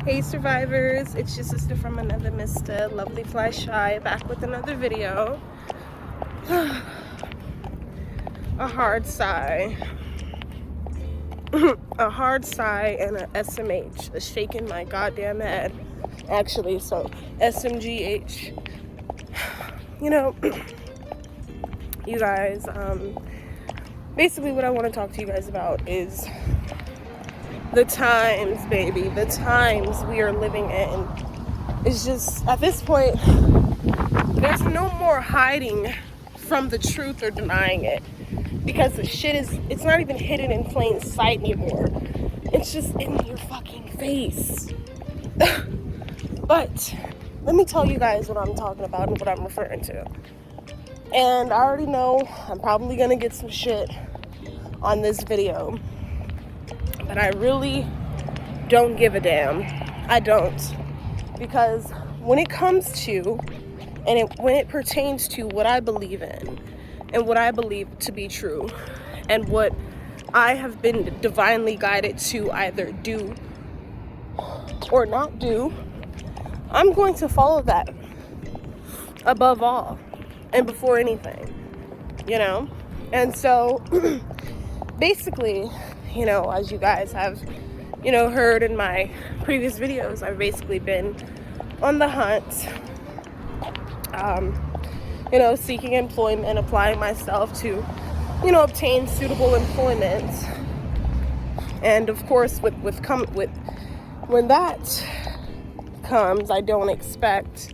Hey survivors, it's your sister from another mister, Lovely Fly Shy, back with another video. A hard sigh. A hard sigh and a SMH, a shaking my goddamn head. Actually, so SMGH. You know, you guys, basically what I want to talk to you guys about is the times, baby, the times we are living in. It's just, at this point, there's no more hiding from the truth or denying it, because the shit it's not even hidden in plain sight anymore. It's just in your fucking face. But let me tell you guys what I'm talking about and what I'm referring to. And I already know I'm probably gonna get some shit on this video, but I really don't give a damn. I don't. Because when it comes to, when it pertains to what I believe in and what I believe to be true and what I have been divinely guided to either do or not do, I'm going to follow that above all and before anything, you know? And so basically, you know, as you guys have, you know, heard in my previous videos, I've basically been on the hunt, you know, seeking employment, applying myself to, you know, obtain suitable employment. And of course, when that comes, I don't expect,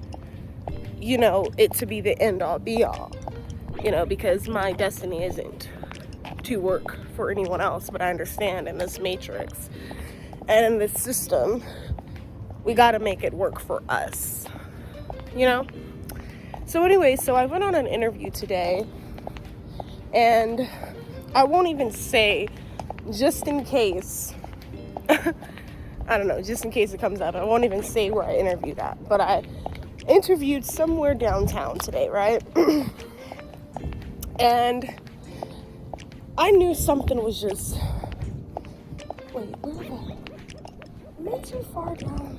you know, it to be the end all be all, you know, because my destiny isn't to work for anyone else, but I understand in this matrix and in this system, we got to make it work for us, you know? So anyway, so I went on an interview today, and I won't even say, just in case, I don't know, just in case it comes out, I won't even say where I interviewed at, but I interviewed somewhere downtown today, right? And I knew something was just, wait, where was I? Am I too far down?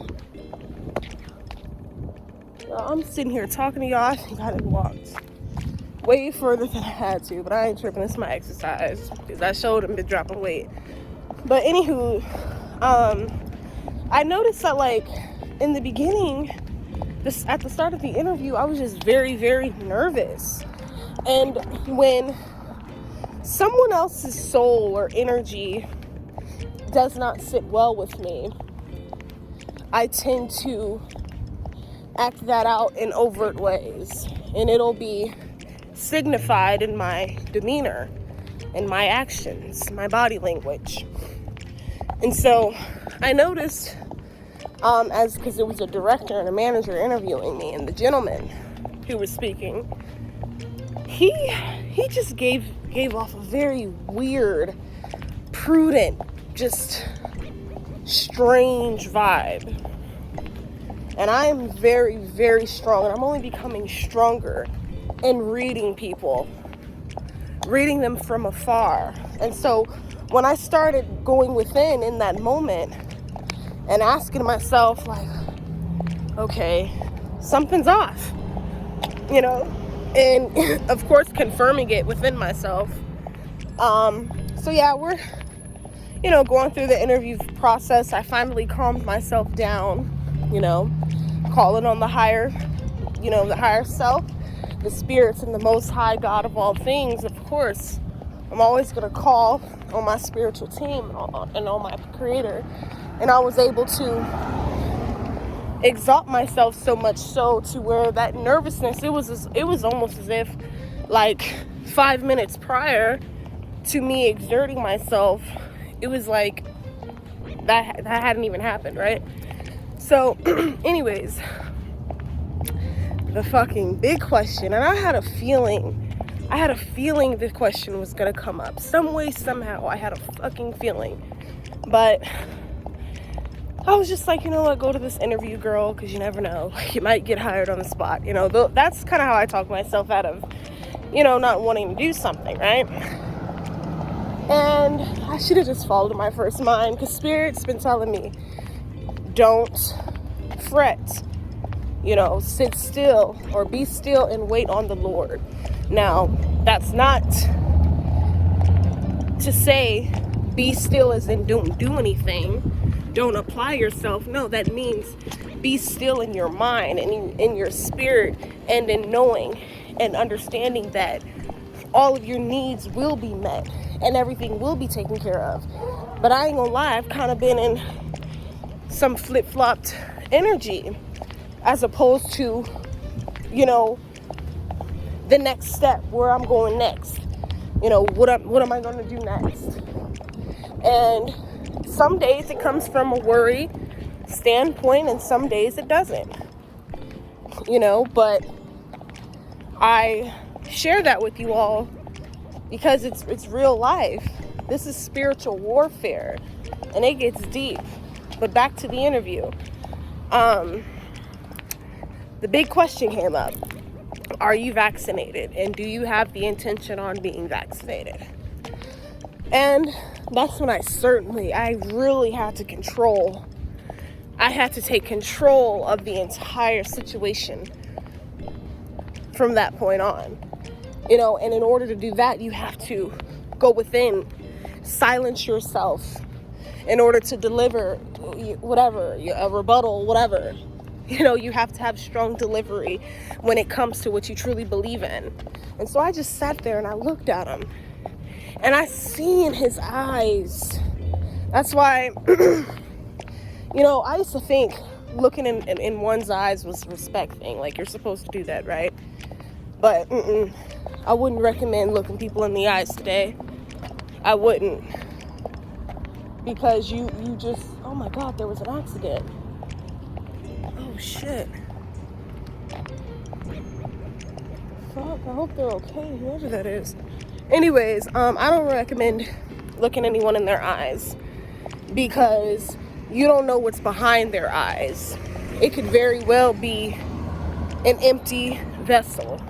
I'm sitting here talking to y'all. I think I done walked way further than I had to, but I ain't tripping. It's my exercise because I showed them been dropping weight. But anywho, I noticed that, like, in the beginning, at the start of the interview, I was just very, very nervous. And when someone else's soul or energy does not sit well with me, I tend to act that out in overt ways, and it'll be signified in my demeanor, in my actions, my body language. And so I noticed, because it was a director and a manager interviewing me, and the gentleman who was speaking, he just gave off a very weird, prudent, just strange vibe. And I am very, very strong, and I'm only becoming stronger in reading people, reading them from afar. And so when I started going within in that moment and asking myself, like, okay, something's off, you know, and of course confirming it within myself. So yeah, we're, you know, going through the interview process. I finally calmed myself down, you know, calling on the higher self, the spirits, and the most high God of all things. Of course, I'm always going to call on my spiritual team and on my creator. And I was able to exalt myself so much so to where that nervousness, it was almost as if, like, 5 minutes prior to me exerting myself, it was like that hadn't even happened, right? So, anyways, the fucking big question, and I had a feeling the question was gonna come up. Some way, somehow, I had a fucking feeling. But I was just like, you know what, go to this interview, girl, because you never know. You might get hired on the spot. You know, that's kind of how I talk myself out of, you know, not wanting to do something, right? And I should have just followed my first mind, because Spirit's been telling me, don't fret. You know, sit still or be still and wait on the Lord. Now, that's not to say be still as in don't do anything, don't apply yourself. No, that means be still in your mind and in your spirit, and in knowing and understanding that all of your needs will be met and everything will be taken care of. But I ain't gonna lie, I've kind of been in some flip-flopped energy, as opposed to, you know, the next step, where I'm going next. You know, what am I going to do next? And some days it comes from a worry standpoint, and some days it doesn't. You know, but I share that with you all because it's real life. This is spiritual warfare, and it gets deep. But back to the interview. The big question came up. Are you vaccinated? And do you have the intention on being vaccinated? And that's when I really had to control. I had to take control of the entire situation from that point on. You know, and in order to do that, you have to go within, silence yourself in order to deliver whatever, a rebuttal, whatever. You know, you have to have strong delivery when it comes to what you truly believe in. And so I just sat there and I looked at him, and I seen his eyes. That's why, you know, I used to think looking in one's eyes was a respect thing. Like, you're supposed to do that, right? But I wouldn't recommend looking people in the eyes today. I wouldn't. Because you just, oh my God, there was an accident. Oh shit. Fuck, I hope they're okay, whoever that is. Anyways, I don't recommend looking anyone in their eyes, because you don't know what's behind their eyes. It could very well be an empty vessel,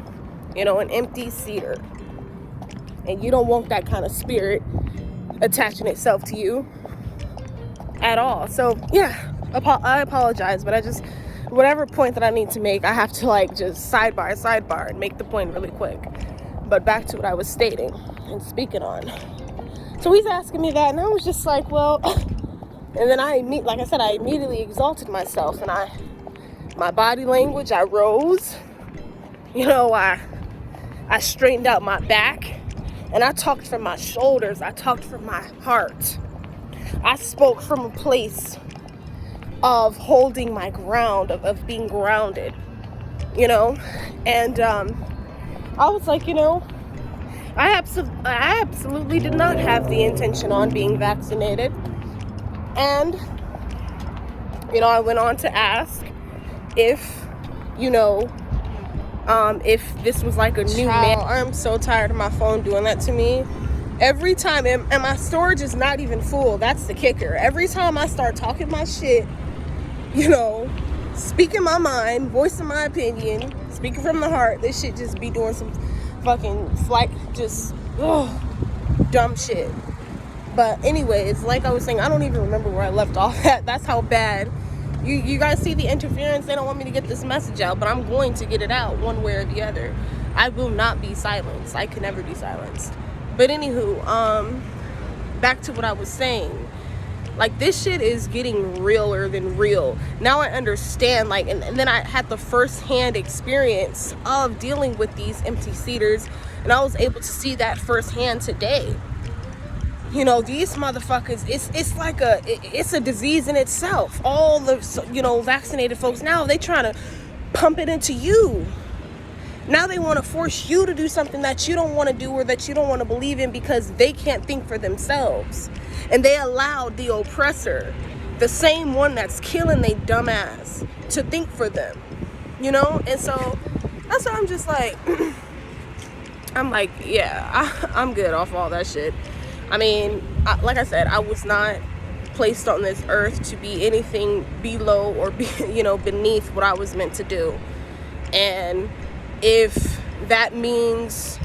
you know, an empty cedar. And you don't want that kind of spirit attaching itself to you at all. So yeah, I apologize, but whatever point that I need to make, I have to like just sidebar and make the point really quick. But back to what I was stating and speaking on. So he's asking me that, and I was just like, well, and then I immediately exalted myself, and my body language, I rose, you know, I straightened out my back, and I talked from my shoulders, I talked from my heart. I spoke from a place of holding my ground, of being grounded, you know. And I was like, you know, I absolutely did not have the intention on being vaccinated. And, you know, I went on to ask if, you know, if this was like a new man. I'm so tired of my phone doing that to me. Every time, and my storage is not even full. That's the kicker. Every time I start talking my shit, you know, speaking my mind, voicing my opinion, speaking from the heart, this shit just be doing some fucking dumb shit. But anyways, like I was saying, I don't even remember where I left off at. That's how bad. You guys see the interference? They don't want me to get this message out, but I'm going to get it out one way or the other. I will not be silenced. I can never be silenced. But anywho, back to what I was saying. Like, this shit is getting realer than real. Now I understand, like, and then I had the first-hand experience of dealing with these empty cedars, and I was able to see that firsthand today. You know, these motherfuckers, it's a disease in itself. All the, you know, vaccinated folks, now they trying to pump it into you. Now they want to force you to do something that you don't want to do or that you don't want to believe in, because they can't think for themselves. And they allowed the oppressor, the same one that's killing they dumbass, to think for them. You know? And so that's why I'm just like, I'm like, yeah, I'm good off all that shit. I mean, like I said, I was not placed on this earth to be anything below or beneath what I was meant to do. And if that means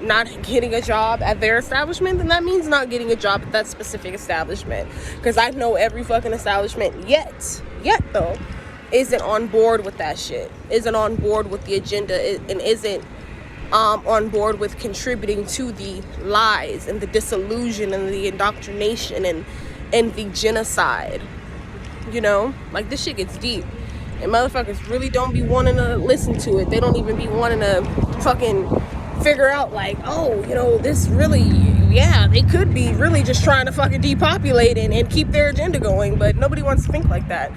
not getting a job at their establishment, then that means not getting a job at that specific establishment. Because I know every fucking establishment yet yet though isn't on board with that shit, isn't on board with the agenda, and isn't on board with contributing to the lies and the disillusion and the indoctrination and the genocide. You know, like, this shit gets deep, and motherfuckers really don't be wanting to listen to it. They don't even be wanting to fucking figure out, like, oh, you know, this really, yeah, they could be really just trying to fucking depopulate and keep their agenda going, but nobody wants to think like that.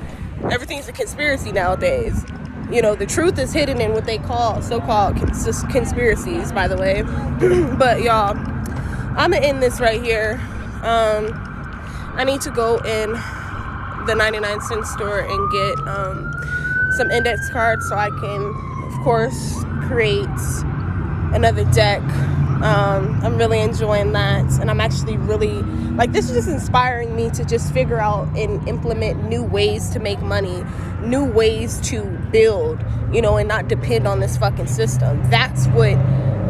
Everything's a conspiracy nowadays. You know, the truth is hidden in what they call so-called conspiracies, by the way. But y'all, I'm gonna end this right here. I need to go in the 99-cent store and get some index cards so I can, of course, create another deck. I'm really enjoying that, and I'm actually really, like, this is just inspiring me to just figure out and implement new ways to make money, new ways to build, you know, and not depend on this fucking system. That's what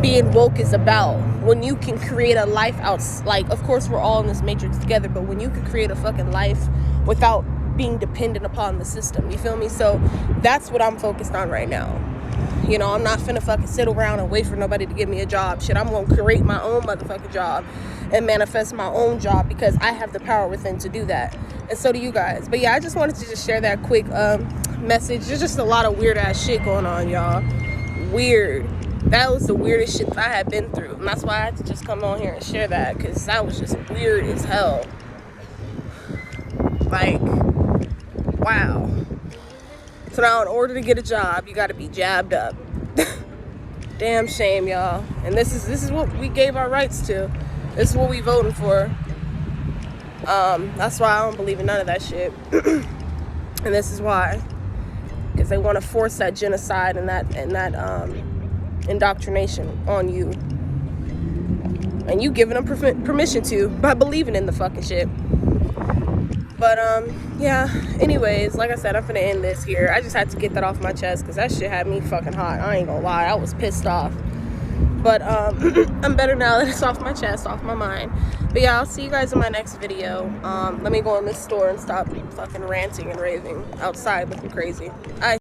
being woke is about. When you can create a life out, like, of course we're all in this matrix together, but when you can create a fucking life without being dependent upon the system, you feel me? So that's what I'm focused on right now. You know, I'm not finna fucking sit around and wait for nobody to give me a job. Shit, I'm gonna create my own motherfucking job and manifest my own job, because I have the power within to do that. And so do you guys. But yeah, I just wanted to just share that quick message. There's just a lot of weird ass shit going on, y'all. Weird. That was the weirdest shit that I had been through. And that's why I had to just come on here and share that, because that was just weird as hell. Like, wow. So now, in order to get a job, you got to be jabbed up. Damn shame, y'all. And this is what we gave our rights to. This is what we voting for. That's why I don't believe in none of that shit. And this is why, because they want to force that genocide and that indoctrination on you, and you giving them permission to by believing in the fucking shit. But yeah, anyways, like I said, I'm finna end this here. I just had to get that off my chest, because that shit had me fucking hot. I ain't gonna lie, I was pissed off. But I'm better now that it's off my chest, off my mind. But yeah, I'll see you guys in my next video. Let me go in this store and stop fucking ranting and raving outside looking crazy.